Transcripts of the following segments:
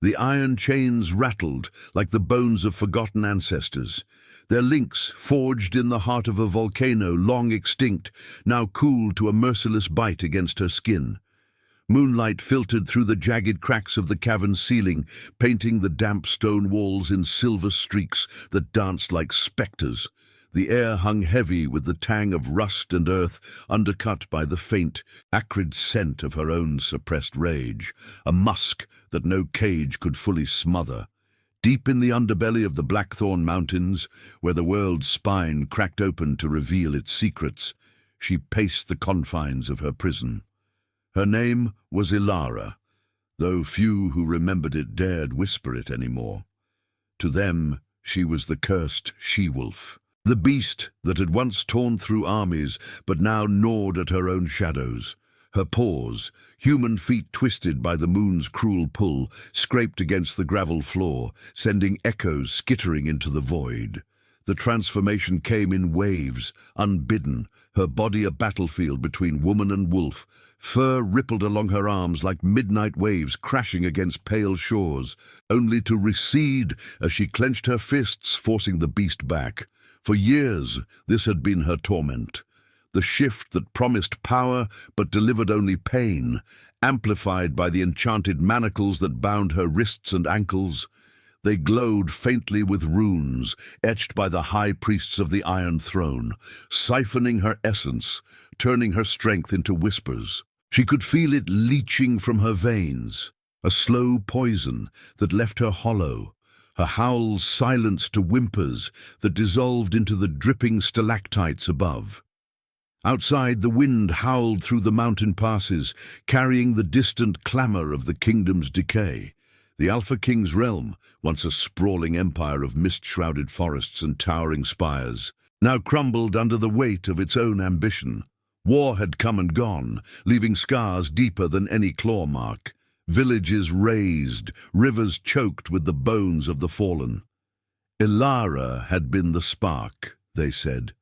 The iron chains rattled like the bones of forgotten ancestors, their links forged in the heart of a volcano long extinct, now cooled to a merciless bite against her skin. Moonlight filtered through the jagged cracks of the cavern's ceiling, painting the damp stone walls in silver streaks that danced like spectres. The air hung heavy with the tang of rust and earth, undercut by the faint, acrid scent of her own suppressed rage, a musk that no cage could fully smother. Deep in the underbelly of the Blackthorn Mountains, where the world's spine cracked open to reveal its secrets, she paced the confines of her prison. Her name was Elara, though few who remembered it dared whisper it anymore. To them, she was the cursed she-wolf, the beast that had once torn through armies but now gnawed at her own shadows. Her paws, human feet twisted by the moon's cruel pull, scraped against the gravel floor, sending echoes skittering into the void. The transformation came in waves, unbidden, her body a battlefield between woman and wolf. Fur rippled along her arms like midnight waves crashing against pale shores, only to recede as she clenched her fists, forcing the beast back. For years, this had been her torment. The shift that promised power but delivered only pain, amplified by the enchanted manacles that bound her wrists and ankles. They glowed faintly with runes, etched by the high priests of the Iron Throne, siphoning her essence, turning her strength into whispers. She could feel it leaching from her veins, a slow poison that left her hollow, her howls silenced to whimpers that dissolved into the dripping stalactites above. Outside, the wind howled through the mountain passes, carrying the distant clamor of the kingdom's decay. The Alpha King's realm, once a sprawling empire of mist-shrouded forests and towering spires, now crumbled under the weight of its own ambition. War had come and gone, leaving scars deeper than any claw mark. Villages razed, rivers choked with the bones of the fallen. Elara had been the spark, they said.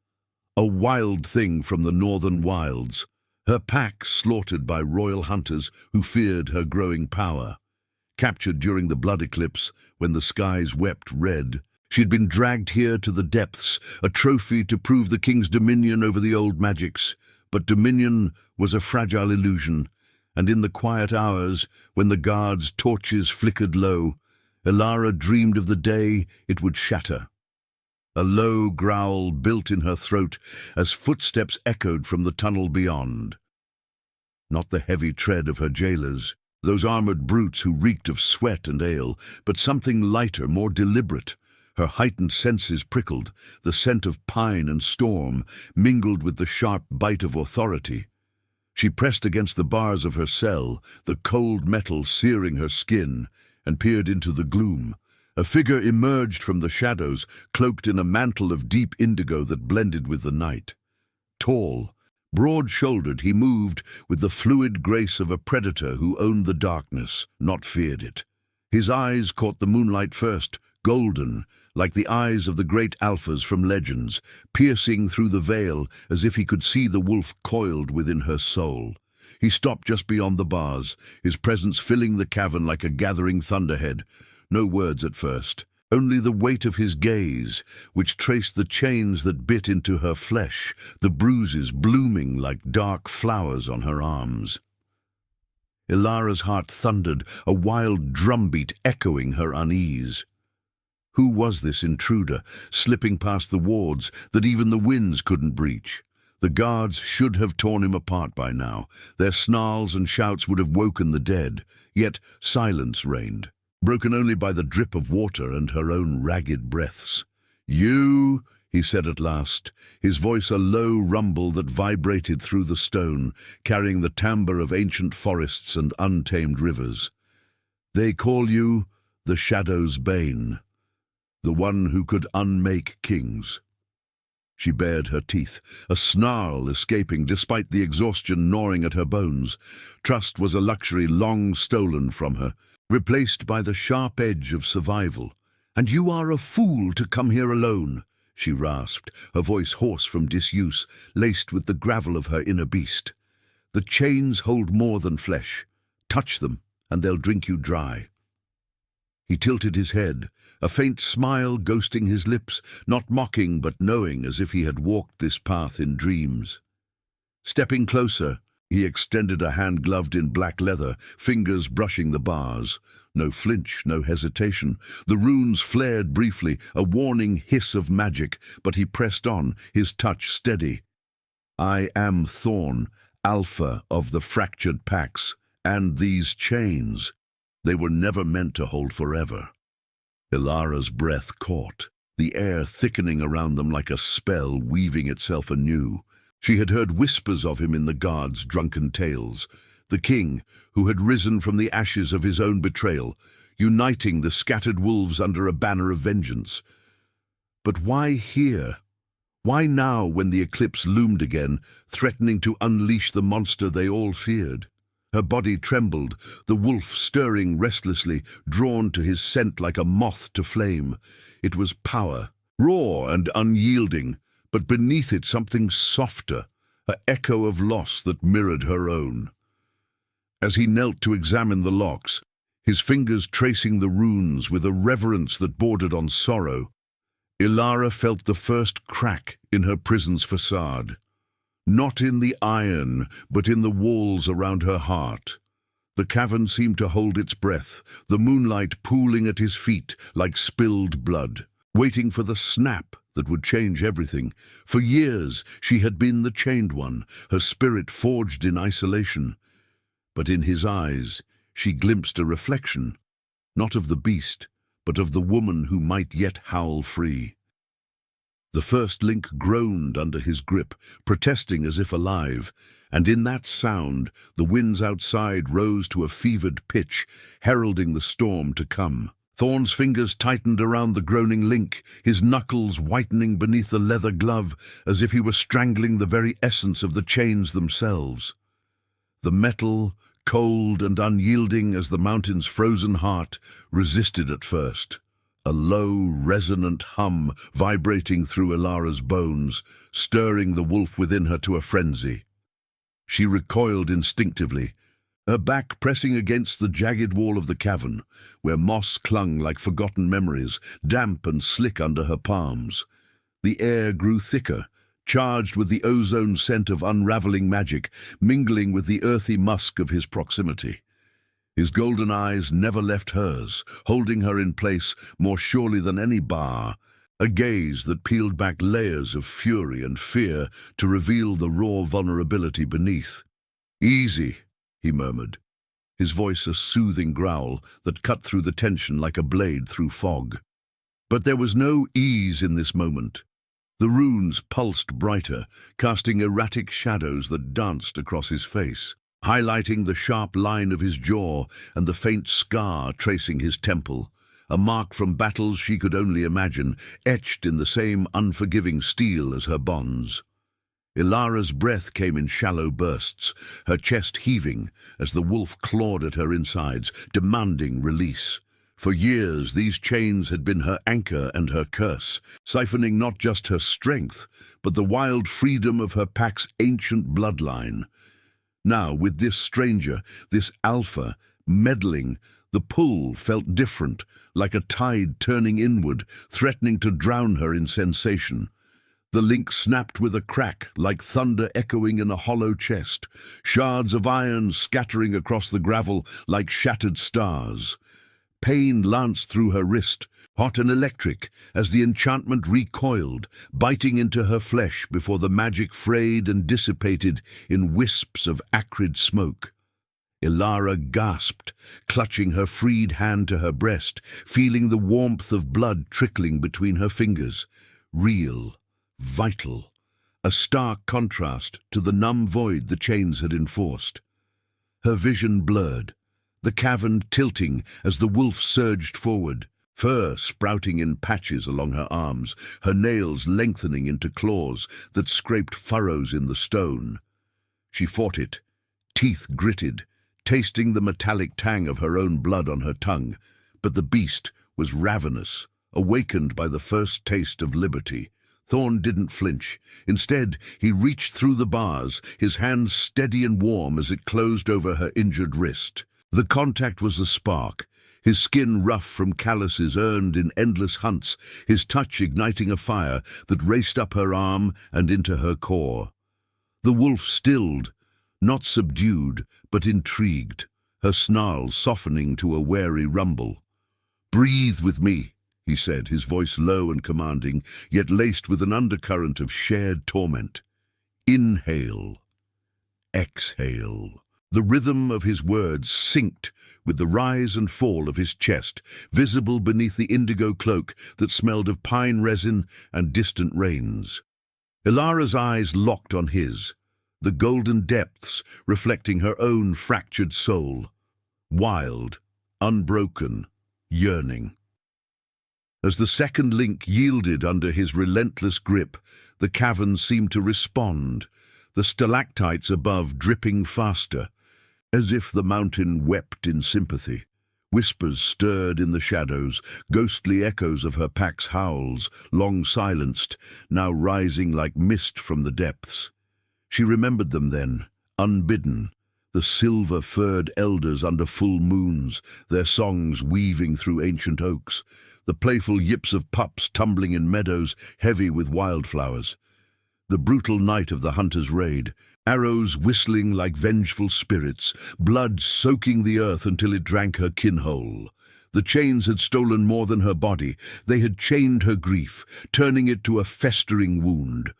A wild thing from the northern wilds, her pack slaughtered by royal hunters who feared her growing power. Captured during the blood eclipse, when the skies wept red, she had been dragged here to the depths, a trophy to prove the king's dominion over the old magics. But dominion was a fragile illusion, and in the quiet hours, when the guards' torches flickered low, Elara dreamed of the day it would shatter. A low growl built in her throat as footsteps echoed from the tunnel beyond. Not the heavy tread of her jailers, those armored brutes who reeked of sweat and ale, but something lighter, more deliberate. Her heightened senses prickled, the scent of pine and storm mingled with the sharp bite of authority. She pressed against the bars of her cell, the cold metal searing her skin, and peered into the gloom. A figure emerged from the shadows, cloaked in a mantle of deep indigo that blended with the night. Tall, broad-shouldered, he moved with the fluid grace of a predator who owned the darkness, not feared it. His eyes caught the moonlight first, golden, like the eyes of the great alphas from legends, piercing through the veil as if he could see the wolf coiled within her soul. He stopped just beyond the bars, his presence filling the cavern like a gathering thunderhead. No words at first, only the weight of his gaze, which traced the chains that bit into her flesh, the bruises blooming like dark flowers on her arms. Elara's heart thundered, a wild drumbeat echoing her unease. Who was this intruder, slipping past the wards that even the winds couldn't breach? The guards should have torn him apart by now. Their snarls and shouts would have woken the dead. Yet silence reigned, broken only by the drip of water and her own ragged breaths. "You," he said at last, his voice a low rumble that vibrated through the stone, carrying the timbre of ancient forests and untamed rivers. "They call you the Shadow's Bane, the one who could unmake kings." She bared her teeth, a snarl escaping despite the exhaustion gnawing at her bones. Trust was a luxury long stolen from her, replaced by the sharp edge of survival. "And you are a fool to come here alone," she rasped, her voice hoarse from disuse, laced with the gravel of her inner beast. "The chains hold more than flesh. Touch them, and they'll drink you dry." He tilted his head, a faint smile ghosting his lips, not mocking but knowing, as if he had walked this path in dreams. Stepping closer, he extended a hand gloved in black leather, fingers brushing the bars. No flinch, no hesitation. The runes flared briefly, a warning hiss of magic, but he pressed on, his touch steady. I am Thorn, Alpha of the fractured packs, and these chains, they were never meant to hold forever. Elara's breath caught, the air thickening around them like a spell weaving itself anew. She had heard whispers of him in the guards' drunken tales, the king who had risen from the ashes of his own betrayal, uniting the scattered wolves under a banner of vengeance. But why here? Why now, when the eclipse loomed again, threatening to unleash the monster they all feared? Her body trembled, the wolf stirring restlessly, drawn to his scent like a moth to flame. It was power, raw and unyielding, but beneath it something softer, an echo of loss that mirrored her own. As he knelt to examine the locks, his fingers tracing the runes with a reverence that bordered on sorrow, Elara felt the first crack in her prison's facade. Not in the iron, but in the walls around her heart. The cavern seemed to hold its breath, the moonlight pooling at his feet like spilled blood, waiting for the snap that would change everything. For years she had been the chained one, her spirit forged in isolation. But in his eyes she glimpsed a reflection, not of the beast, but of the woman who might yet howl free. The first link groaned under his grip, protesting as if alive, and in that sound the winds outside rose to a fevered pitch, heralding the storm to come. Thorn's fingers tightened around the groaning link, his knuckles whitening beneath the leather glove, as if he were strangling the very essence of the chains themselves. The metal, cold and unyielding as the mountain's frozen heart, resisted at first. A low, resonant hum vibrating through Elara's bones, stirring the wolf within her to a frenzy. She recoiled instinctively, her back pressing against the jagged wall of the cavern, where moss clung like forgotten memories, damp and slick under her palms. The air grew thicker, charged with the ozone scent of unraveling magic, mingling with the earthy musk of his proximity. His golden eyes never left hers, holding her in place more surely than any bar, a gaze that peeled back layers of fury and fear to reveal the raw vulnerability beneath. "Easy," he murmured, his voice a soothing growl that cut through the tension like a blade through fog. But there was no ease in this moment. The runes pulsed brighter, casting erratic shadows that danced across his face, highlighting the sharp line of his jaw and the faint scar tracing his temple, a mark from battles she could only imagine, etched in the same unforgiving steel as her bonds. Elara's breath came in shallow bursts, her chest heaving as the wolf clawed at her insides, demanding release. For years these chains had been her anchor and her curse, siphoning not just her strength, but the wild freedom of her pack's ancient bloodline. Now, with this stranger, this alpha, meddling, the pull felt different, like a tide turning inward, threatening to drown her in sensation. The link snapped with a crack, like thunder echoing in a hollow chest, shards of iron scattering across the gravel like shattered stars. Pain lanced through her wrist, hot and electric, as the enchantment recoiled, biting into her flesh before the magic frayed and dissipated in wisps of acrid smoke. Elara gasped, clutching her freed hand to her breast, feeling the warmth of blood trickling between her fingers. Real, vital, a stark contrast to the numb void the chains had enforced. Her vision blurred, the cavern tilting as the wolf surged forward, fur sprouting in patches along her arms, her nails lengthening into claws that scraped furrows in the stone. She fought it, teeth gritted, tasting the metallic tang of her own blood on her tongue, but the beast was ravenous, awakened by the first taste of liberty. Thorn didn't flinch. Instead, he reached through the bars, his hand steady and warm as it closed over her injured wrist. The contact was a spark, his skin rough from calluses earned in endless hunts, his touch igniting a fire that raced up her arm and into her core. The wolf stilled, not subdued, but intrigued, her snarl softening to a wary rumble. "Breathe with me," he said, his voice low and commanding, yet laced with an undercurrent of shared torment. "Inhale. Exhale." The rhythm of his words synced with the rise and fall of his chest, visible beneath the indigo cloak that smelled of pine resin and distant rains. Elara's eyes locked on his, the golden depths reflecting her own fractured soul, wild, unbroken, yearning. As the second link yielded under his relentless grip, the cavern seemed to respond, the stalactites above dripping faster, as if the mountain wept in sympathy. Whispers stirred in the shadows, ghostly echoes of her pack's howls, long silenced, now rising like mist from the depths. She remembered them then, unbidden, the silver-furred elders under full moons, their songs weaving through ancient oaks, the playful yips of pups tumbling in meadows heavy with wildflowers. The brutal night of the hunter's raid, arrows whistling like vengeful spirits, blood soaking the earth until it drank her kin whole. The chains had stolen more than her body. They had chained her grief, turning it to a festering wound.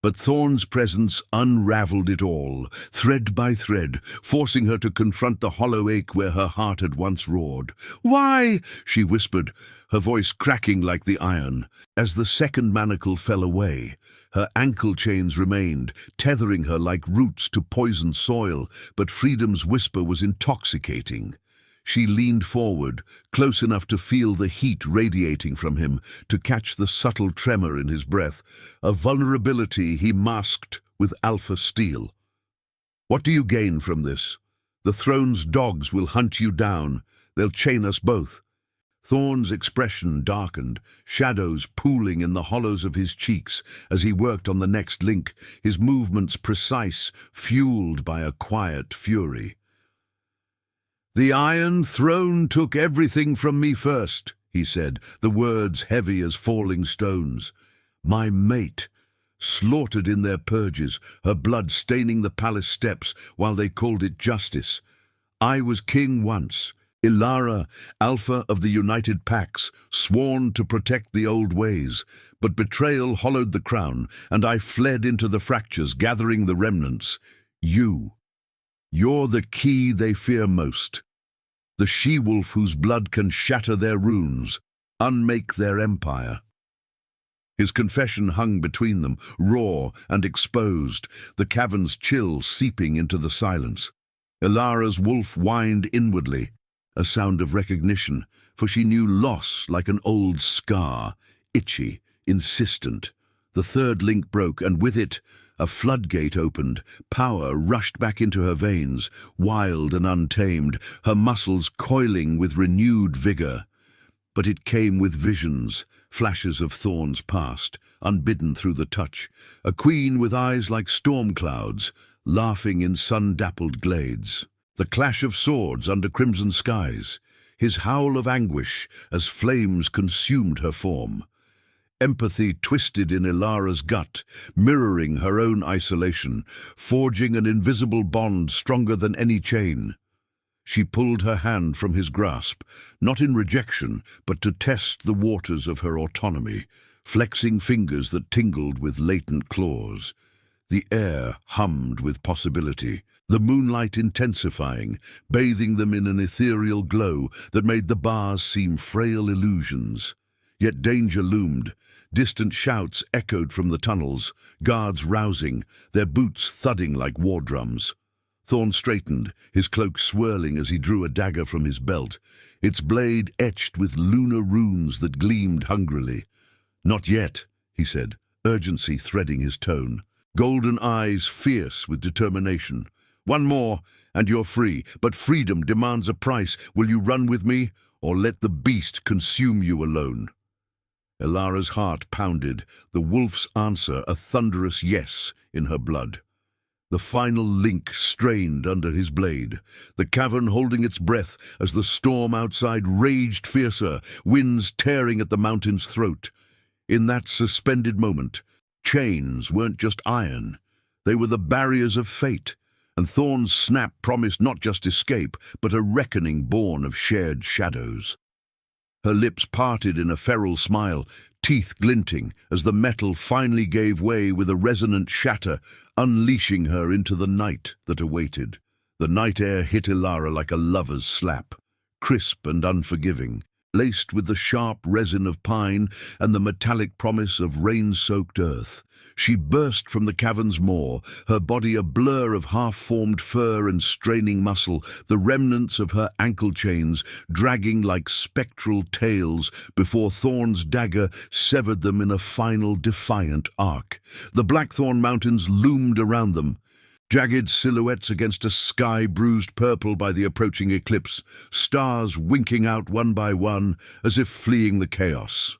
But Thorn's presence unraveled it all, thread by thread, forcing her to confront the hollow ache where her heart had once roared. "Why?" she whispered, her voice cracking like the iron. As the second manacle fell away, her ankle chains remained, tethering her like roots to poisoned soil, but freedom's whisper was intoxicating. She leaned forward, close enough to feel the heat radiating from him, to catch the subtle tremor in his breath, a vulnerability he masked with alpha steel. "What do you gain from this? The throne's dogs will hunt you down. They'll chain us both." Thorn's expression darkened, shadows pooling in the hollows of his cheeks as he worked on the next link, his movements precise, fueled by a quiet fury. "The Iron Throne took everything from me first," he said, the words heavy as falling stones. "My mate, slaughtered in their purges, her blood staining the palace steps while they called it justice. I was king once, Elara, alpha of the united packs, sworn to protect the old ways, but betrayal hollowed the crown, and I fled into the fractures, gathering the remnants. You're the key they fear most. The she-wolf whose blood can shatter their runes, unmake their empire." His confession hung between them, raw and exposed, the cavern's chill seeping into the silence. Elara's wolf whined inwardly, a sound of recognition, for she knew loss like an old scar, itchy, insistent. The third link broke, and with it, a floodgate opened. Power rushed back into her veins, wild and untamed, her muscles coiling with renewed vigor. But it came with visions, flashes of Thorn's past, unbidden through the touch, a queen with eyes like storm clouds, laughing in sun-dappled glades, the clash of swords under crimson skies, his howl of anguish as flames consumed her form. Empathy twisted in Elara's gut, mirroring her own isolation, forging an invisible bond stronger than any chain. She pulled her hand from his grasp, not in rejection, but to test the waters of her autonomy, flexing fingers that tingled with latent claws. The air hummed with possibility, the moonlight intensifying, bathing them in an ethereal glow that made the bars seem frail illusions. Yet danger loomed. Distant shouts echoed from the tunnels, guards rousing, their boots thudding like war drums. Thorn straightened, his cloak swirling as he drew a dagger from his belt, its blade etched with lunar runes that gleamed hungrily. "Not yet," he said, urgency threading his tone, golden eyes fierce with determination. "One more, and you're free, but freedom demands a price. Will you run with me, or let the beast consume you alone?" Elara's heart pounded, the wolf's answer a thunderous yes in her blood. The final link strained under his blade, the cavern holding its breath as the storm outside raged fiercer, winds tearing at the mountain's throat. In that suspended moment, chains weren't just iron. They were the barriers of fate, and Thorn's snap promised not just escape, but a reckoning born of shared shadows. Her lips parted in a feral smile, teeth glinting, as the metal finally gave way with a resonant shatter, unleashing her into the night that awaited. The night air hit Elara like a lover's slap, crisp and unforgiving, laced with the sharp resin of pine and the metallic promise of rain-soaked earth. She burst from the cavern's maw, her body a blur of half-formed fur and straining muscle, the remnants of her ankle chains dragging like spectral tails before Thorn's dagger severed them in a final defiant arc. The Blackthorn Mountains loomed around them, jagged silhouettes against a sky bruised purple by the approaching eclipse, stars winking out one by one as if fleeing the chaos.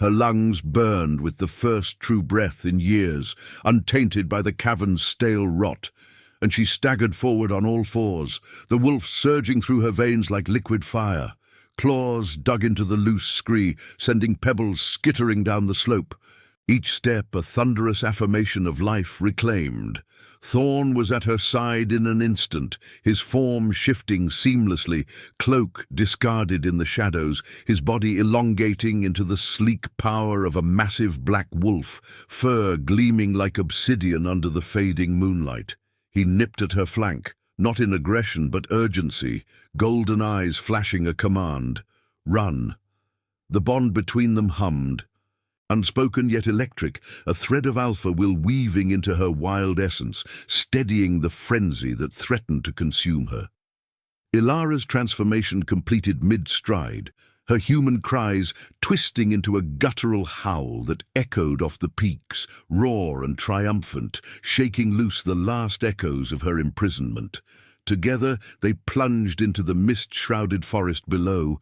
Her lungs burned with the first true breath in years, untainted by the cavern's stale rot, and she staggered forward on all fours, the wolf surging through her veins like liquid fire. Claws dug into the loose scree, sending pebbles skittering down the slope. Each step a thunderous affirmation of life reclaimed. Thorn was at her side in an instant, his form shifting seamlessly, cloak discarded in the shadows, his body elongating into the sleek power of a massive black wolf, fur gleaming like obsidian under the fading moonlight. He nipped at her flank, not in aggression but urgency, golden eyes flashing a command. Run. The bond between them hummed. Unspoken yet electric, a thread of alpha will weaving into her wild essence, steadying the frenzy that threatened to consume her. Elara's transformation completed mid-stride, her human cries twisting into a guttural howl that echoed off the peaks, raw and triumphant, shaking loose the last echoes of her imprisonment. Together they plunged into the mist-shrouded forest below,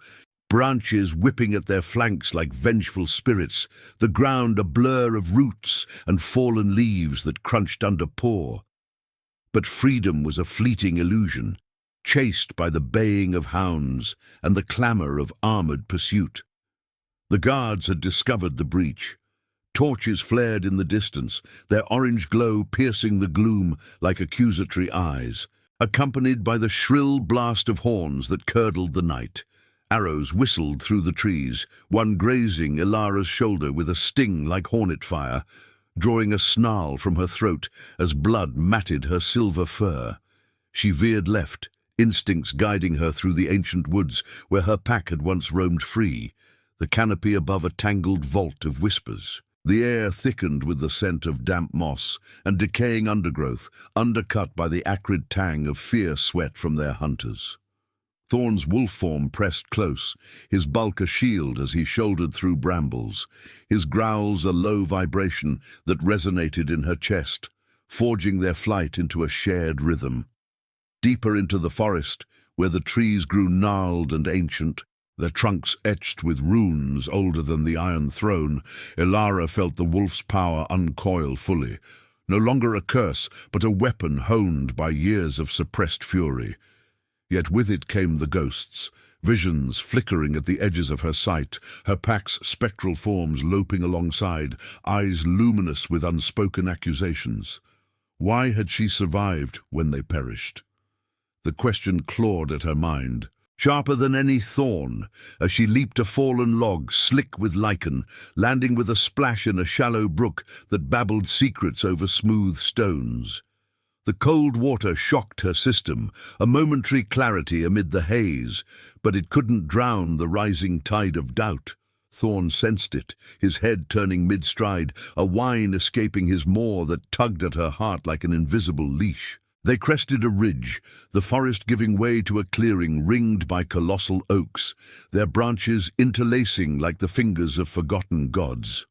branches whipping at their flanks like vengeful spirits, the ground a blur of roots and fallen leaves that crunched under paw. But freedom was a fleeting illusion, chased by the baying of hounds and the clamour of armoured pursuit. The guards had discovered the breach. Torches flared in the distance, their orange glow piercing the gloom like accusatory eyes, accompanied by the shrill blast of horns that curdled the night. Arrows whistled through the trees, one grazing Elara's shoulder with a sting like hornet fire, drawing a snarl from her throat as blood matted her silver fur. She veered left, instincts guiding her through the ancient woods where her pack had once roamed free, the canopy above a tangled vault of whispers. The air thickened with the scent of damp moss and decaying undergrowth, undercut by the acrid tang of fierce sweat from their hunters. Thorn's wolf form pressed close, his bulk a shield as he shouldered through brambles, his growls a low vibration that resonated in her chest, forging their flight into a shared rhythm. Deeper into the forest, where the trees grew gnarled and ancient, their trunks etched with runes older than the Iron Throne, Elara felt the wolf's power uncoil fully, no longer a curse, but a weapon honed by years of suppressed fury. Yet with it came the ghosts, visions flickering at the edges of her sight, her pack's spectral forms loping alongside, eyes luminous with unspoken accusations. Why had she survived when they perished? The question clawed at her mind, sharper than any thorn, as she leaped a fallen log slick with lichen, landing with a splash in a shallow brook that babbled secrets over smooth stones. The cold water shocked her system, a momentary clarity amid the haze, but it couldn't drown the rising tide of doubt. Thorn sensed it, his head turning mid-stride, a whine escaping his maw that tugged at her heart like an invisible leash. They crested a ridge, the forest giving way to a clearing ringed by colossal oaks, their branches interlacing like the fingers of forgotten gods.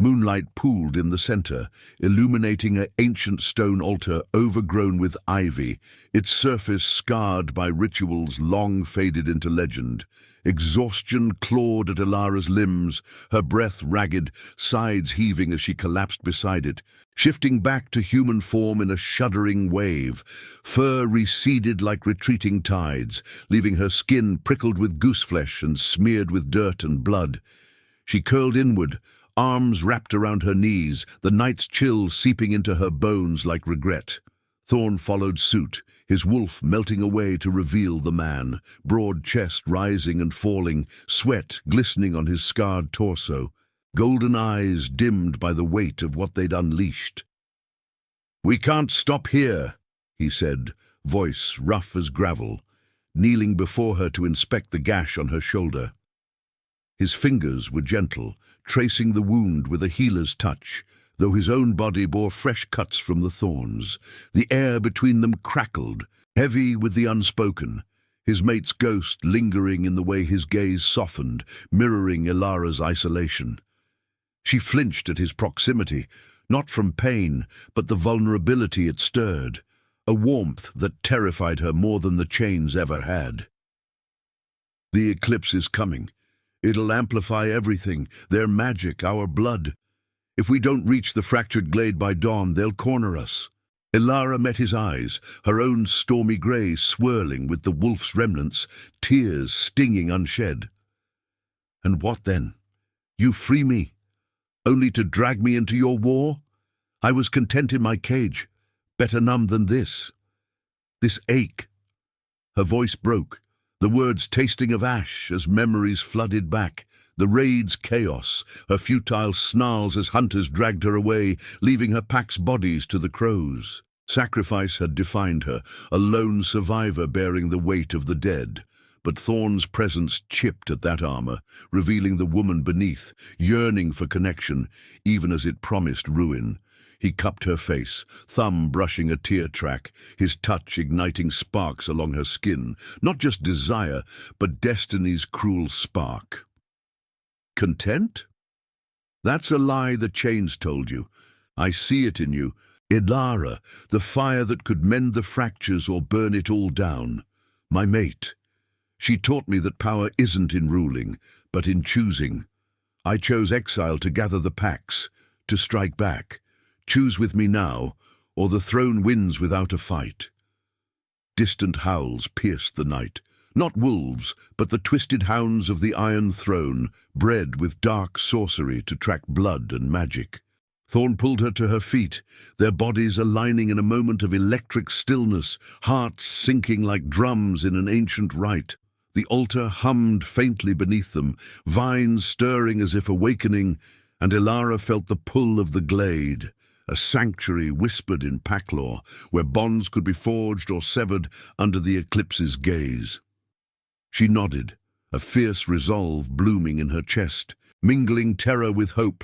Moonlight pooled in the center, illuminating an ancient stone altar overgrown with ivy, its surface scarred by rituals long faded into legend. Exhaustion clawed at Elara's limbs, her breath ragged, sides heaving as she collapsed beside it, shifting back to human form in a shuddering wave. Fur receded like retreating tides, leaving her skin prickled with gooseflesh and smeared with dirt and blood. She curled inward, arms wrapped around her knees, the night's chill seeping into her bones like regret. Thorn followed suit, his wolf melting away to reveal the man, broad chest rising and falling, sweat glistening on his scarred torso, golden eyes dimmed by the weight of what they'd unleashed. "We can't stop here," he said, voice rough as gravel, kneeling before her to inspect the gash on her shoulder. His fingers were gentle, tracing the wound with a healer's touch, though his own body bore fresh cuts from the thorns. The air between them crackled, heavy with the unspoken, his mate's ghost lingering in the way his gaze softened, mirroring Elara's isolation. She flinched at his proximity, not from pain, but the vulnerability it stirred, a warmth that terrified her more than the chains ever had. "The eclipse is coming. It'll amplify everything, their magic, our blood. If we don't reach the fractured glade by dawn, they'll corner us." Elara met his eyes, her own stormy grey swirling with the wolf's remnants, tears stinging unshed. "And what then? You free me, only to drag me into your war? I was content in my cage, better numb than this. This ache." Her voice broke, the words tasting of ash as memories flooded back, the raid's chaos, her futile snarls as hunters dragged her away, leaving her pack's bodies to the crows. Sacrifice had defined her, a lone survivor bearing the weight of the dead. But Thorn's presence chipped at that armor, revealing the woman beneath, yearning for connection, even as it promised ruin. He cupped her face, thumb brushing a tear track, his touch igniting sparks along her skin, not just desire, but destiny's cruel spark. "Content? That's a lie the chains told you. I see it in you. Elara, the fire that could mend the fractures or burn it all down. My mate. She taught me that power isn't in ruling, but in choosing. I chose exile to gather the packs, to strike back. Choose with me now, or the throne wins without a fight." Distant howls pierced the night. Not wolves, but the twisted hounds of the Iron Throne, bred with dark sorcery to track blood and magic. Thorn pulled her to her feet, their bodies aligning in a moment of electric stillness, hearts sinking like drums in an ancient rite. The altar hummed faintly beneath them, vines stirring as if awakening, and Elara felt the pull of the glade, a sanctuary whispered in packlaw, where bonds could be forged or severed under the eclipse's gaze. She nodded, a fierce resolve blooming in her chest, mingling terror with hope.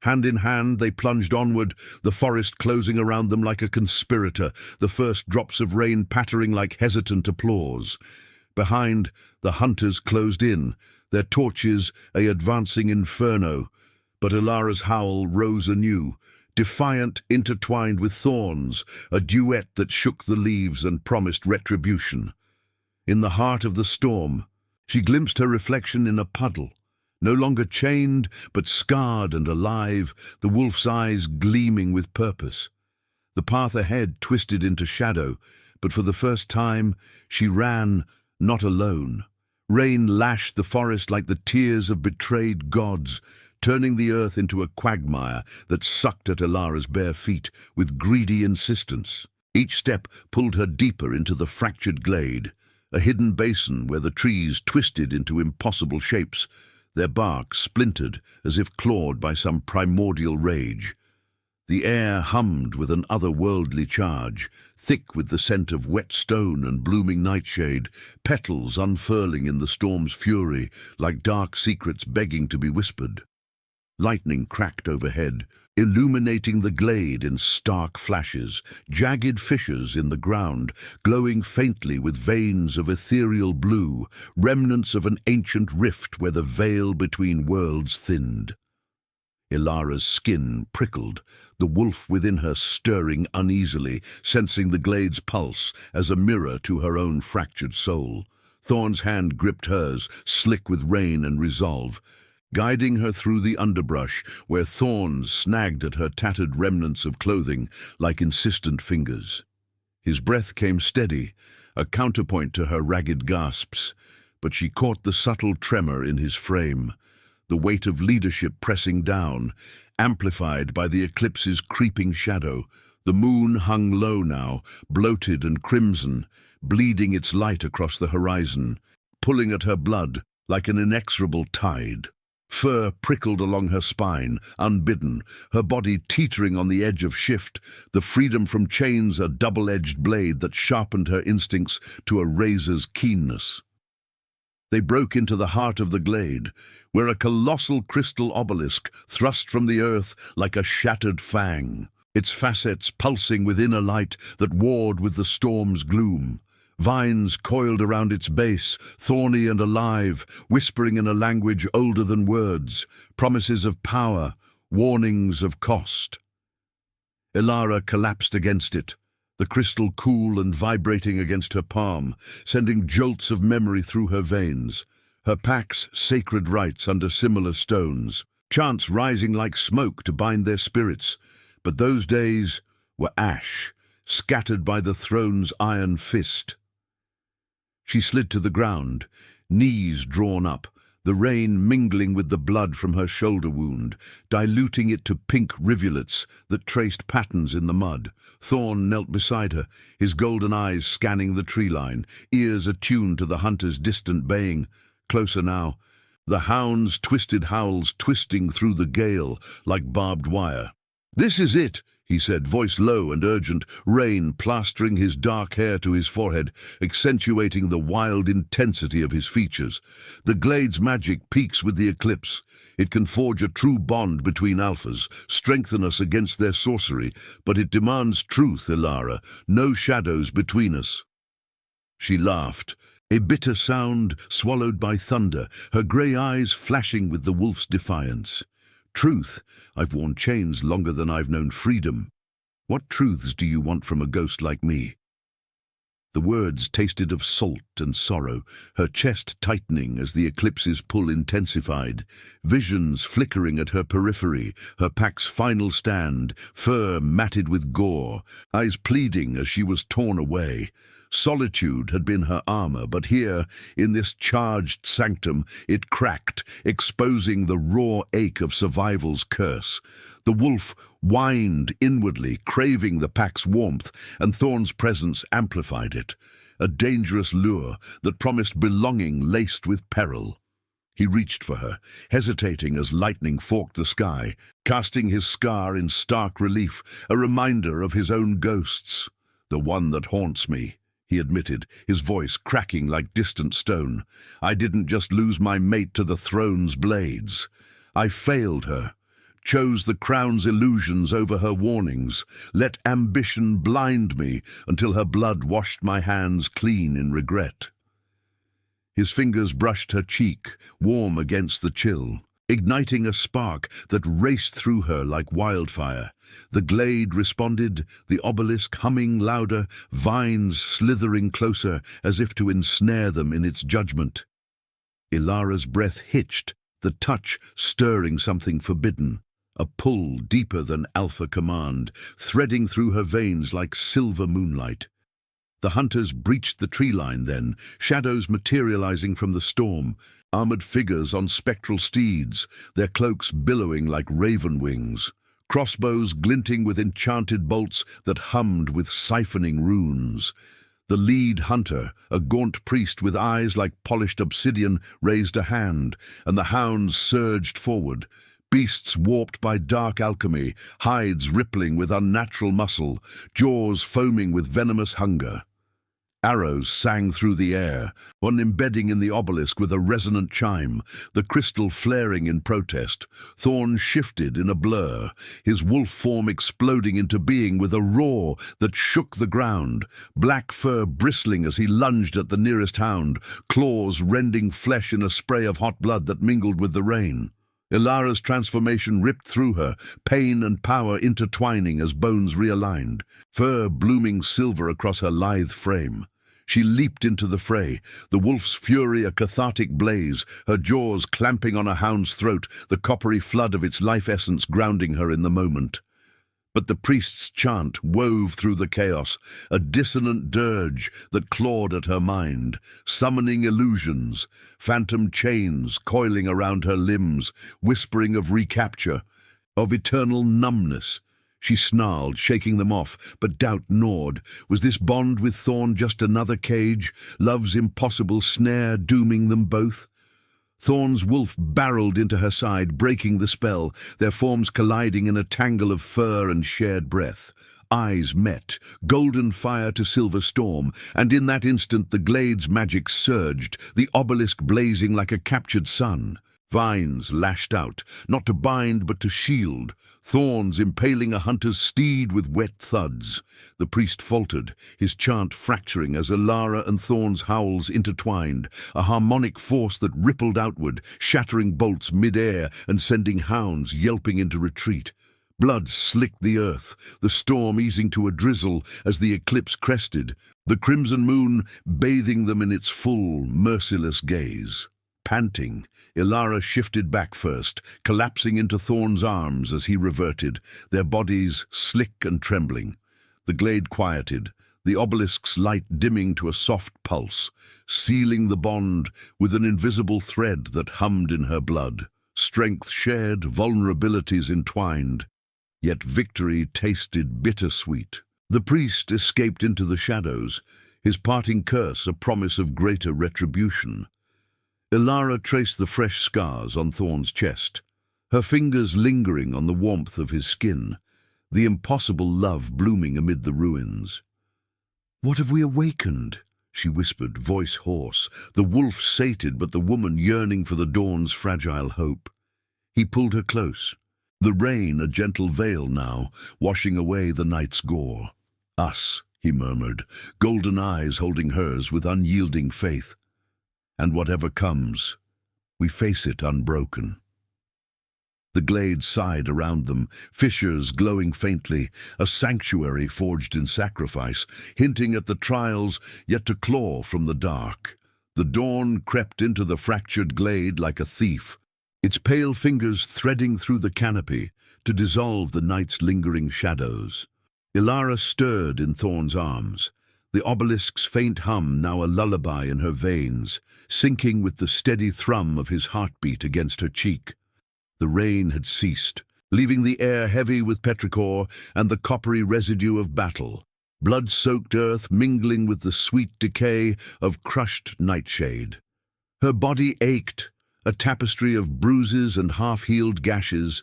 Hand in hand they plunged onward, the forest closing around them like a conspirator, the first drops of rain pattering like hesitant applause. Behind, the hunters closed in, their torches an advancing inferno, but Elara's howl rose anew, defiant, intertwined with thorns, a duet that shook the leaves and promised retribution. In the heart of the storm, she glimpsed her reflection in a puddle, no longer chained, but scarred and alive, the wolf's eyes gleaming with purpose. The path ahead twisted into shadow, but for the first time she ran, not alone. Rain lashed the forest like the tears of betrayed gods, turning the earth into a quagmire that sucked at Elara's bare feet with greedy insistence. Each step pulled her deeper into the fractured glade, a hidden basin where the trees twisted into impossible shapes, their bark splintered as if clawed by some primordial rage. The air hummed with an otherworldly charge, thick with the scent of wet stone and blooming nightshade, petals unfurling in the storm's fury like dark secrets begging to be whispered. Lightning cracked overhead, illuminating the glade in stark flashes, jagged fissures in the ground, glowing faintly with veins of ethereal blue, remnants of an ancient rift where the veil between worlds thinned. Elara's skin prickled, the wolf within her stirring uneasily, sensing the glade's pulse as a mirror to her own fractured soul. Thorn's hand gripped hers, slick with rain and resolve, guiding her through the underbrush where thorns snagged at her tattered remnants of clothing like insistent fingers. His breath came steady, a counterpoint to her ragged gasps, but she caught the subtle tremor in his frame, the weight of leadership pressing down, amplified by the eclipse's creeping shadow. The moon hung low now, bloated and crimson, bleeding its light across the horizon, pulling at her blood like an inexorable tide. Fur prickled along her spine, unbidden, her body teetering on the edge of shift, the freedom from chains a double-edged blade that sharpened her instincts to a razor's keenness. They broke into the heart of the glade, where a colossal crystal obelisk thrust from the earth like a shattered fang, its facets pulsing within a light that warred with the storm's gloom. Vines coiled around its base, thorny and alive, whispering in a language older than words, promises of power, warnings of cost. Elara collapsed against it, the crystal cool and vibrating against her palm, sending jolts of memory through her veins, her pack's sacred rites under similar stones, chants rising like smoke to bind their spirits. But those days were ash, scattered by the throne's iron fist. She slid to the ground, knees drawn up, the rain mingling with the blood from her shoulder wound, diluting it to pink rivulets that traced patterns in the mud. Thorn knelt beside her, his golden eyes scanning the tree line, ears attuned to the hunter's distant baying. Closer now, the hound's twisted howls twisting through the gale like barbed wire. "This is it," he said, voice low and urgent, rain plastering his dark hair to his forehead, accentuating the wild intensity of his features. "The glade's magic peaks with the eclipse. It can forge a true bond between alphas, strengthen us against their sorcery, but it demands truth, Elara, no shadows between us." She laughed, a bitter sound swallowed by thunder, her grey eyes flashing with the wolf's defiance. "Truth? I've worn chains longer than I've known freedom. What truths do you want from a ghost like me?" The words tasted of salt and sorrow, her chest tightening as the eclipse's pull intensified, visions flickering at her periphery, her pack's final stand, fur matted with gore, eyes pleading as she was torn away. Solitude had been her armor, but here, in this charged sanctum, it cracked, exposing the raw ache of survival's curse. The wolf whined inwardly, craving the pack's warmth, and Thorn's presence amplified it, a dangerous lure that promised belonging laced with peril. He reached for her, hesitating as lightning forked the sky, casting his scar in stark relief, a reminder of his own ghosts. "The one that haunts me," he admitted, his voice cracking like distant stone. "I didn't just lose my mate to the throne's blades. I failed her, chose the crown's illusions over her warnings, let ambition blind me until her blood washed my hands clean in regret." His fingers brushed her cheek, warm against the chill, igniting a spark that raced through her like wildfire. The glade responded, the obelisk humming louder, vines slithering closer as if to ensnare them in its judgment. Elara's breath hitched, the touch stirring something forbidden, a pull deeper than alpha command, threading through her veins like silver moonlight. The hunters breached the tree line then, shadows materializing from the storm, armored figures on spectral steeds, their cloaks billowing like raven wings, crossbows glinting with enchanted bolts that hummed with siphoning runes. The lead hunter, a gaunt priest with eyes like polished obsidian, raised a hand, and the hounds surged forward, beasts warped by dark alchemy, hides rippling with unnatural muscle, jaws foaming with venomous hunger. Arrows sang through the air, one embedding in the obelisk with a resonant chime, the crystal flaring in protest. Thorn shifted in a blur, his wolf form exploding into being with a roar that shook the ground, black fur bristling as he lunged at the nearest hound, claws rending flesh in a spray of hot blood that mingled with the rain. Elara's transformation ripped through her, pain and power intertwining as bones realigned, fur blooming silver across her lithe frame. She leaped into the fray, the wolf's fury a cathartic blaze, her jaws clamping on a hound's throat, the coppery flood of its life essence grounding her in the moment. But the priest's chant wove through the chaos, a dissonant dirge that clawed at her mind, summoning illusions, phantom chains coiling around her limbs, whispering of recapture, of eternal numbness. She snarled, shaking them off, but doubt gnawed. Was this bond with Thorn just another cage, love's impossible snare dooming them both? Thorn's wolf barreled into her side, breaking the spell, their forms colliding in a tangle of fur and shared breath. Eyes met, golden fire to silver storm, and in that instant the glade's magic surged, the obelisk blazing like a captured sun. Vines lashed out, not to bind but to shield, thorns impaling a hunter's steed with wet thuds. The priest faltered, his chant fracturing as Elara and Thorn's howls intertwined, a harmonic force that rippled outward, shattering bolts mid-air and sending hounds yelping into retreat. Blood slicked the earth, the storm easing to a drizzle as the eclipse crested, the crimson moon bathing them in its full, merciless gaze. Panting, Elara shifted back first, collapsing into Thorn's arms as he reverted, their bodies slick and trembling. The glade quieted, the obelisk's light dimming to a soft pulse, sealing the bond with an invisible thread that hummed in her blood. Strength shared, vulnerabilities entwined, yet victory tasted bittersweet. The priest escaped into the shadows, his parting curse a promise of greater retribution. Elara traced the fresh scars on Thorn's chest, her fingers lingering on the warmth of his skin, the impossible love blooming amid the ruins. "What have we awakened?" she whispered, voice hoarse, the wolf sated but the woman yearning for the dawn's fragile hope. He pulled her close, the rain a gentle veil now, washing away the night's gore. "Us," he murmured, golden eyes holding hers with unyielding faith. "And whatever comes, we face it unbroken." The glade sighed around them, fissures glowing faintly, a sanctuary forged in sacrifice, hinting at the trials yet to claw from the dark. The dawn crept into the fractured glade like a thief, its pale fingers threading through the canopy to dissolve the night's lingering shadows. Elara stirred in Thorn's arms, the obelisk's faint hum now a lullaby in her veins, sinking with the steady thrum of his heartbeat against her cheek. The rain had ceased, leaving the air heavy with petrichor and the coppery residue of battle, blood-soaked earth mingling with the sweet decay of crushed nightshade. Her body ached, a tapestry of bruises and half-healed gashes,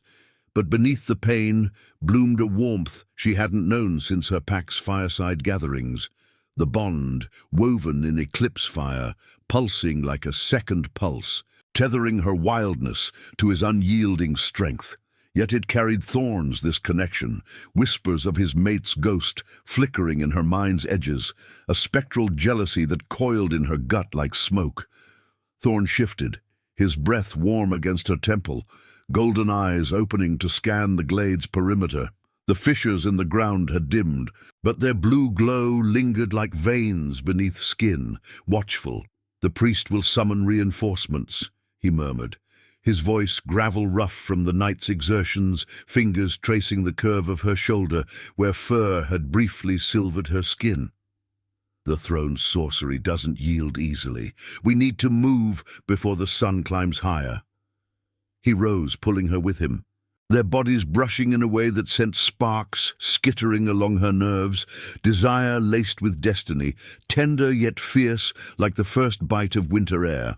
but beneath the pain bloomed a warmth she hadn't known since her pack's fireside gatherings. The bond, woven in eclipse fire, pulsing like a second pulse, tethering her wildness to his unyielding strength. Yet it carried thorns, this connection, whispers of his mate's ghost flickering in her mind's edges, a spectral jealousy that coiled in her gut like smoke. Thorn shifted, his breath warm against her temple, golden eyes opening to scan the glade's perimeter. The fissures in the ground had dimmed, but their blue glow lingered like veins beneath skin, watchful. "The priest will summon reinforcements," he murmured, his voice gravel rough from the night's exertions, fingers tracing the curve of her shoulder where fur had briefly silvered her skin. "The throne's sorcery doesn't yield easily. We need to move before the sun climbs higher." He rose, pulling her with him, their bodies brushing in a way that sent sparks skittering along her nerves, desire laced with destiny, tender yet fierce like the first bite of winter air.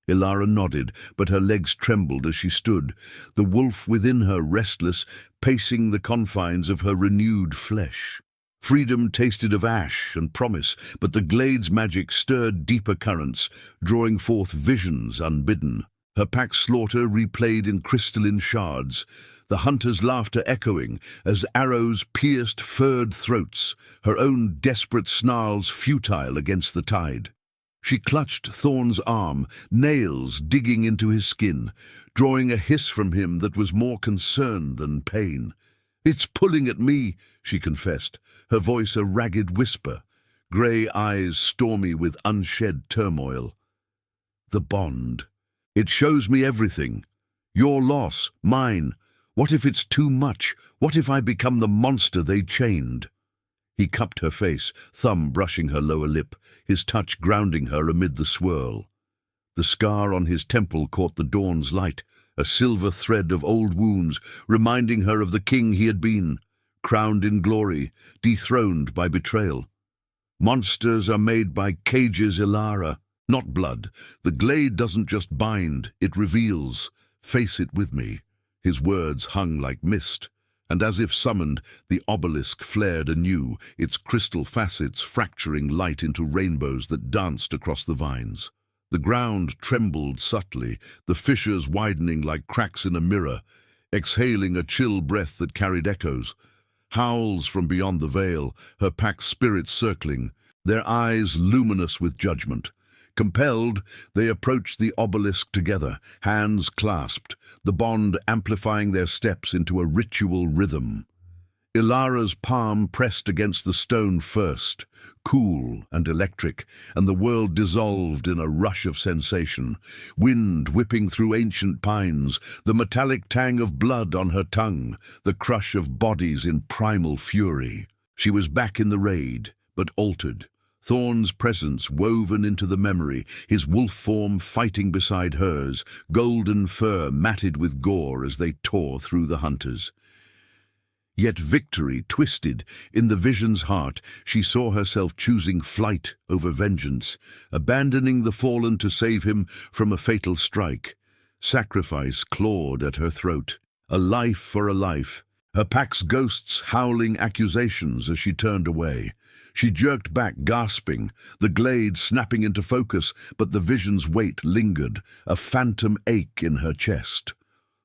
Elara nodded, but her legs trembled as she stood, the wolf within her restless, pacing the confines of her renewed flesh. Freedom tasted of ash and promise, but the glade's magic stirred deeper currents, drawing forth visions unbidden. Her pack's slaughter replayed in crystalline shards, the hunter's laughter echoing as arrows pierced furred throats, her own desperate snarls futile against the tide. She clutched Thorn's arm, nails digging into his skin, drawing a hiss from him that was more concern than pain. "It's pulling at me," she confessed, her voice a ragged whisper, grey eyes stormy with unshed turmoil. "The bond. It shows me everything. Your loss, mine. What if it's too much? What if I become the monster they chained?" He cupped her face, thumb brushing her lower lip, his touch grounding her amid the swirl. The scar on his temple caught the dawn's light, a silver thread of old wounds, reminding her of the king he had been, crowned in glory, dethroned by betrayal. Monsters are made by cages, Elara, not blood. The glade doesn't just bind, it reveals. Face it with me. His words hung like mist, and as if summoned, the obelisk flared anew, its crystal facets fracturing light into rainbows that danced across the vines. The ground trembled subtly, the fissures widening like cracks in a mirror, exhaling a chill breath that carried echoes. Howls from beyond the veil, her pack's spirits circling, their eyes luminous with judgment. Compelled, they approached the obelisk together, hands clasped, the bond amplifying their steps into a ritual rhythm. Elara's palm pressed against the stone first, cool and electric, and the world dissolved in a rush of sensation. Wind whipping through ancient pines, the metallic tang of blood on her tongue, the crush of bodies in primal fury. She was back in the raid, but altered. Thorn's presence woven into the memory, his wolf form fighting beside hers, golden fur matted with gore as they tore through the hunters. Yet victory twisted. In the vision's heart, she saw herself choosing flight over vengeance, abandoning the fallen to save him from a fatal strike. Sacrifice clawed at her throat. A life for a life. Her pack's ghosts howling accusations as she turned away. She jerked back, gasping, the glade snapping into focus, but the vision's weight lingered, a phantom ache in her chest.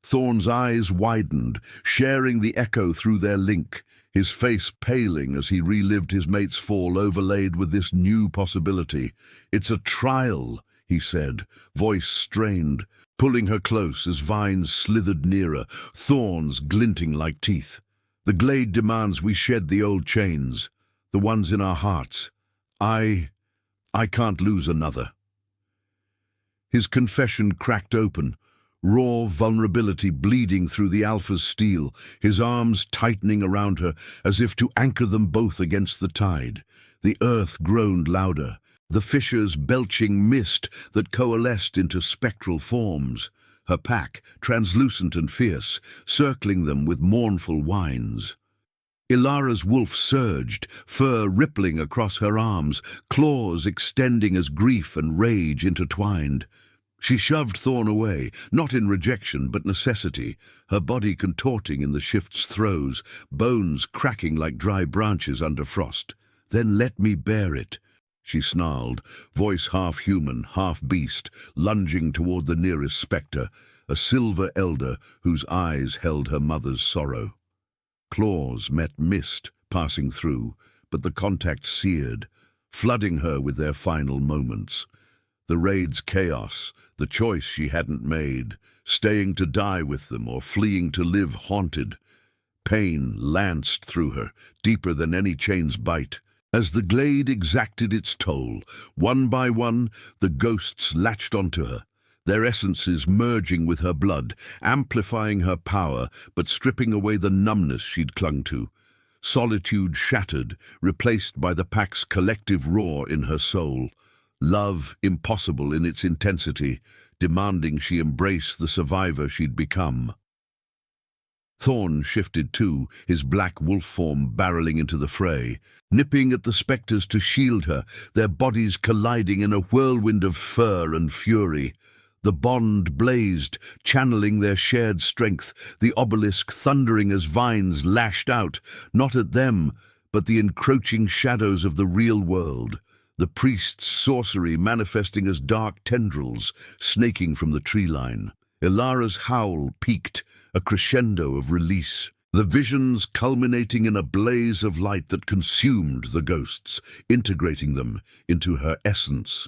Thorn's eyes widened, sharing the echo through their link, his face paling as he relived his mate's fall overlaid with this new possibility. "It's a trial," he said, voice strained, pulling her close as vines slithered nearer, thorns glinting like teeth. "The glade demands we shed the old chains, the ones in our hearts. I can't lose another." His confession cracked open, raw vulnerability bleeding through the Alpha's steel, his arms tightening around her as if to anchor them both against the tide. The earth groaned louder, the fissures belching mist that coalesced into spectral forms. Her pack, translucent and fierce, circling them with mournful whines. Elara's wolf surged, fur rippling across her arms, claws extending as grief and rage intertwined. She shoved Thorn away, not in rejection but necessity, her body contorting in the shift's throes, bones cracking like dry branches under frost. "Then let me bear it," she snarled, voice half human, half beast, lunging toward the nearest spectre, a silver elder whose eyes held her mother's sorrow. Claws met mist, passing through, but the contact seared, flooding her with their final moments. The raid's chaos, the choice she hadn't made, staying to die with them or fleeing to live haunted. Pain lanced through her, deeper than any chain's bite. As the glade exacted its toll, one by one, the ghosts latched onto her, their essences merging with her blood, amplifying her power, but stripping away the numbness she'd clung to. Solitude shattered, replaced by the pack's collective roar in her soul. Love impossible in its intensity, demanding she embrace the survivor she'd become. Thorn shifted too, his black wolf form barreling into the fray, nipping at the spectres to shield her, their bodies colliding in a whirlwind of fur and fury. The bond blazed, channeling their shared strength, the obelisk thundering as vines lashed out, not at them, but the encroaching shadows of the real world, the priest's sorcery manifesting as dark tendrils snaking from the tree line. Elara's howl peaked, a crescendo of release, the visions culminating in a blaze of light that consumed the ghosts, integrating them into her essence.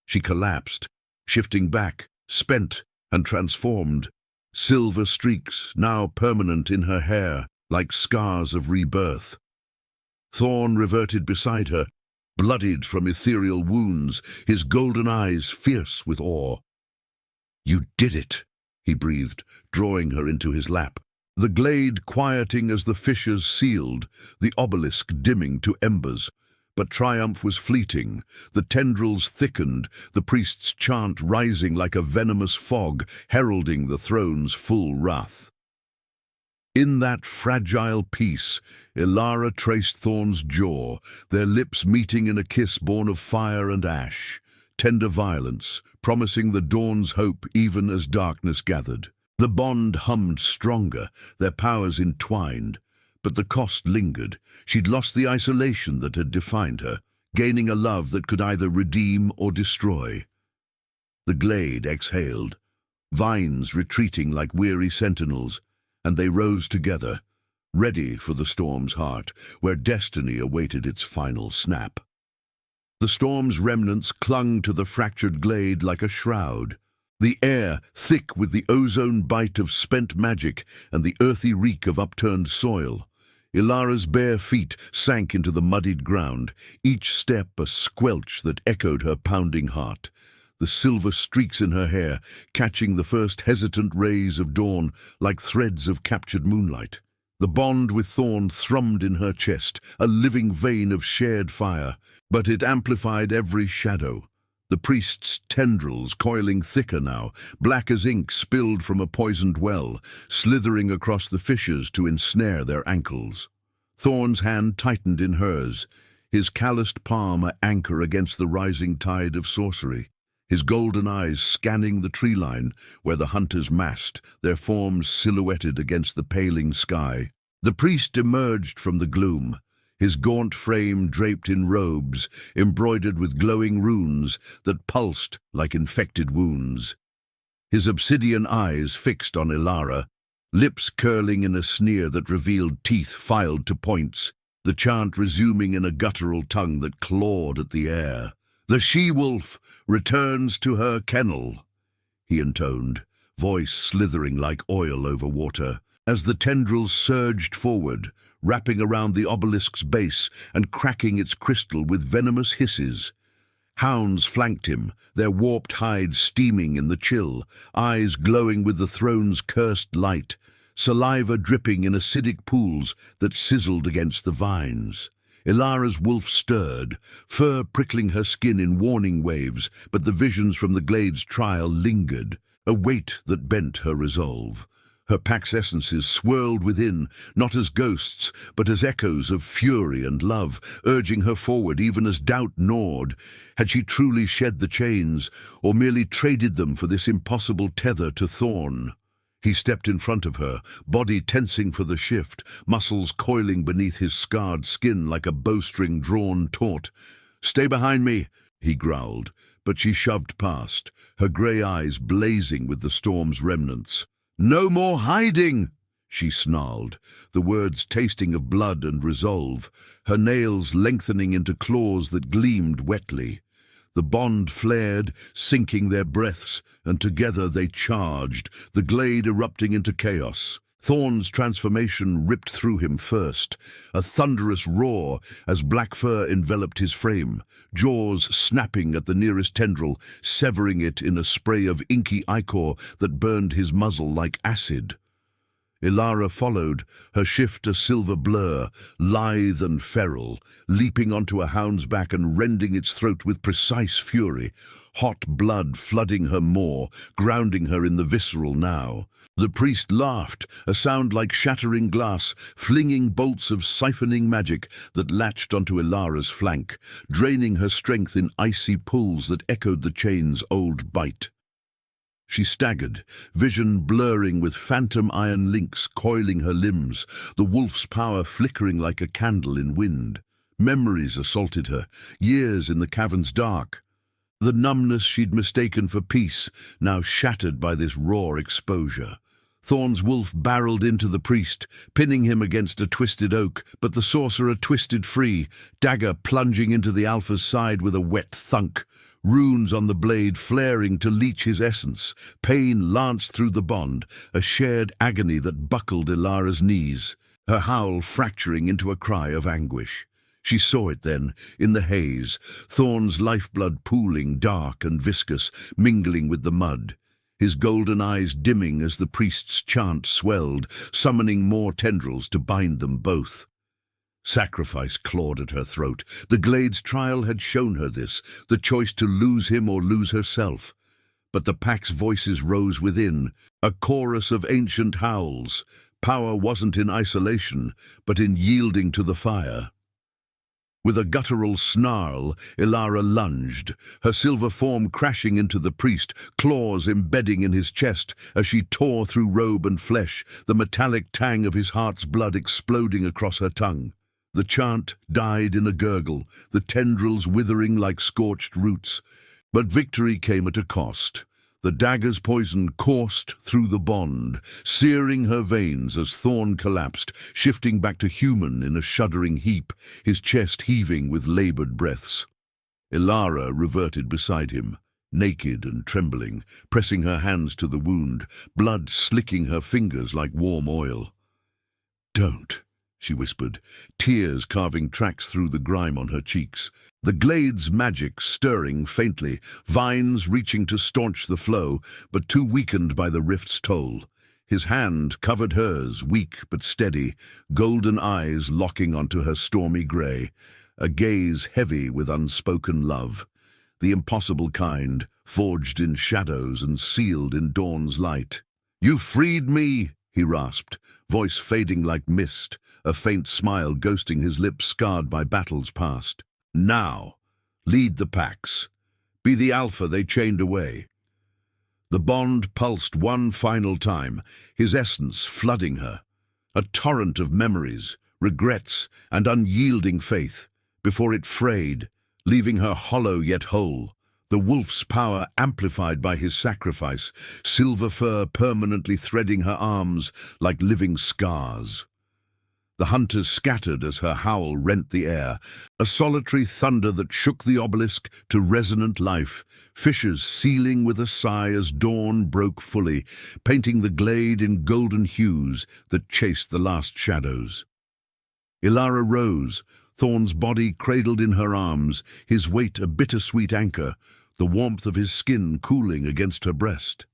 She collapsed, shifting back, spent and transformed. Silver streaks, now permanent in her hair, like scars of rebirth. Thorn reverted beside her, bloodied from ethereal wounds, his golden eyes fierce with awe. "You did it," he breathed, drawing her into his lap. The glade quieting as the fissures sealed, the obelisk dimming to embers. But triumph was fleeting. The tendrils thickened, the priest's chant rising like a venomous fog, heralding the throne's full wrath. In that fragile peace, Elara traced Thorn's jaw, their lips meeting in a kiss born of fire and ash. Tender violence, promising the dawn's hope even as darkness gathered. The bond hummed stronger, their powers entwined. But the cost lingered. She'd lost the isolation that had defined her, gaining a love that could either redeem or destroy. The glade exhaled, vines retreating like weary sentinels, and they rose together, ready for the storm's heart, where destiny awaited its final snap. The storm's remnants clung to the fractured glade like a shroud, the air thick with the ozone bite of spent magic and the earthy reek of upturned soil. Elara's bare feet sank into the muddied ground, each step a squelch that echoed her pounding heart. The silver streaks in her hair, catching the first hesitant rays of dawn like threads of captured moonlight. The bond with Thorn thrummed in her chest, a living vein of shared fire, but it amplified every shadow. The priest's tendrils coiling thicker now, black as ink spilled from a poisoned well, slithering across the fissures to ensnare their ankles. Thorn's hand tightened in hers, his calloused palm an anchor against the rising tide of sorcery, his golden eyes scanning the tree line where the hunters massed, their forms silhouetted against the paling sky. The priest emerged from the gloom, his gaunt frame draped in robes, embroidered with glowing runes that pulsed like infected wounds. His obsidian eyes fixed on Elara, lips curling in a sneer that revealed teeth filed to points, the chant resuming in a guttural tongue that clawed at the air. "The she-wolf returns to her kennel," he intoned, voice slithering like oil over water. As the tendrils surged forward, wrapping around the obelisk's base and cracking its crystal with venomous hisses. Hounds flanked him, their warped hides steaming in the chill, eyes glowing with the throne's cursed light, saliva dripping in acidic pools that sizzled against the vines. Elara's wolf stirred, fur prickling her skin in warning waves, but the visions from the glade's trial lingered, a weight that bent her resolve. Her pack's essences swirled within, not as ghosts, but as echoes of fury and love, urging her forward even as doubt gnawed. Had she truly shed the chains, or merely traded them for this impossible tether to Thorn? He stepped in front of her, body tensing for the shift, muscles coiling beneath his scarred skin like a bowstring drawn taut. "Stay behind me," he growled, but she shoved past, her grey eyes blazing with the storm's remnants. "No more hiding," she snarled, the words tasting of blood and resolve, her nails lengthening into claws that gleamed wetly. The bond flared, sinking their breaths, and together they charged, the glade erupting into chaos. Thorn's transformation ripped through him first, a thunderous roar as black fur enveloped his frame, jaws snapping at the nearest tendril, severing it in a spray of inky ichor that burned his muzzle like acid. Elara followed, her shift a silver blur, lithe and feral, leaping onto a hound's back and rending its throat with precise fury, hot blood flooding her maw, grounding her in the visceral now. The priest laughed, a sound like shattering glass, flinging bolts of siphoning magic that latched onto Elara's flank, draining her strength in icy pulls that echoed the chain's old bite. She staggered, vision blurring with phantom iron links coiling her limbs, the wolf's power flickering like a candle in wind. Memories assaulted her, years in the cavern's dark. The numbness she'd mistaken for peace, now shattered by this raw exposure. Thorn's wolf barreled into the priest, pinning him against a twisted oak, but the sorcerer twisted free, dagger plunging into the alpha's side with a wet thunk. runes on the blade flaring to leach his essence. Pain lanced through the bond, a shared agony that buckled Elara's knees, her howl fracturing into a cry of anguish. She saw it then, in the haze, Thorn's lifeblood pooling, dark and viscous, mingling with the mud, his golden eyes dimming as the priest's chant swelled, summoning more tendrils to bind them both. Sacrifice clawed at her throat. The Glade's trial had shown her this, the choice to lose him or lose herself. But the pack's voices rose within, a chorus of ancient howls. Power wasn't in isolation, but in yielding to the fire. With a guttural snarl, Elara lunged, her silver form crashing into the priest, claws embedding in his chest as she tore through robe and flesh, the metallic tang of his heart's blood exploding across her tongue. The chant died in a gurgle, the tendrils withering like scorched roots. But victory came at a cost. The dagger's poison coursed through the bond, searing her veins as Thorn collapsed, shifting back to human in a shuddering heap, his chest heaving with labored breaths. Elara reverted beside him, naked and trembling, pressing her hands to the wound, blood slicking her fingers like warm oil. "Don't," she whispered, tears carving tracks through the grime on her cheeks. The Glade's magic stirring faintly, vines reaching to staunch the flow, but too weakened by the rift's toll. His hand covered hers, weak but steady, golden eyes locking onto her stormy grey, a gaze heavy with unspoken love. The impossible kind, forged in shadows and sealed in dawn's light. "You freed me," he rasped, voice fading like mist, a faint smile ghosting his lips scarred by battles past. "Now, lead the packs. Be the alpha they chained away." The bond pulsed one final time, his essence flooding her. A torrent of memories, regrets, and unyielding faith, before it frayed, leaving her hollow yet whole. The wolf's power amplified by his sacrifice, silver fur permanently threading her arms like living scars. The hunters scattered as her howl rent the air, a solitary thunder that shook the obelisk to resonant life, fissures sealing with a sigh as dawn broke fully, painting the glade in golden hues that chased the last shadows. Elara rose, Thorn's body cradled in her arms, his weight a bittersweet anchor, the warmth of his skin cooling against her breast.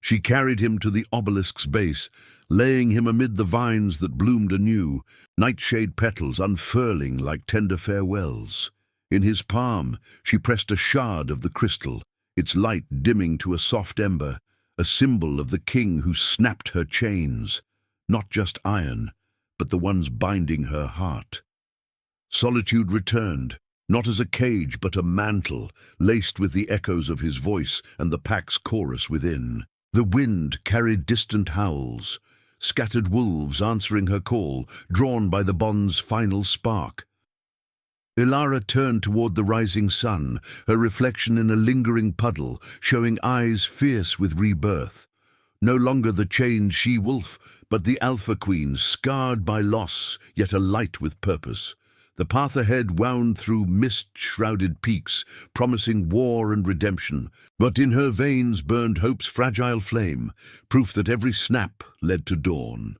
She carried him to the obelisk's base, laying him amid the vines that bloomed anew, nightshade petals unfurling like tender farewells. In his palm, she pressed a shard of the crystal, its light dimming to a soft ember, a symbol of the king who snapped her chains, not just iron, but the ones binding her heart. Solitude returned, not as a cage but a mantle, laced with the echoes of his voice and the pack's chorus within. The wind carried distant howls, scattered wolves answering her call, drawn by the bond's final spark. Elara turned toward the rising sun, her reflection in a lingering puddle, showing eyes fierce with rebirth. No longer the chained she-wolf, but the alpha queen, scarred by loss, yet alight with purpose. The path ahead wound through mist-shrouded peaks, promising war and redemption, but in her veins burned hope's fragile flame, proof that every snap led to dawn.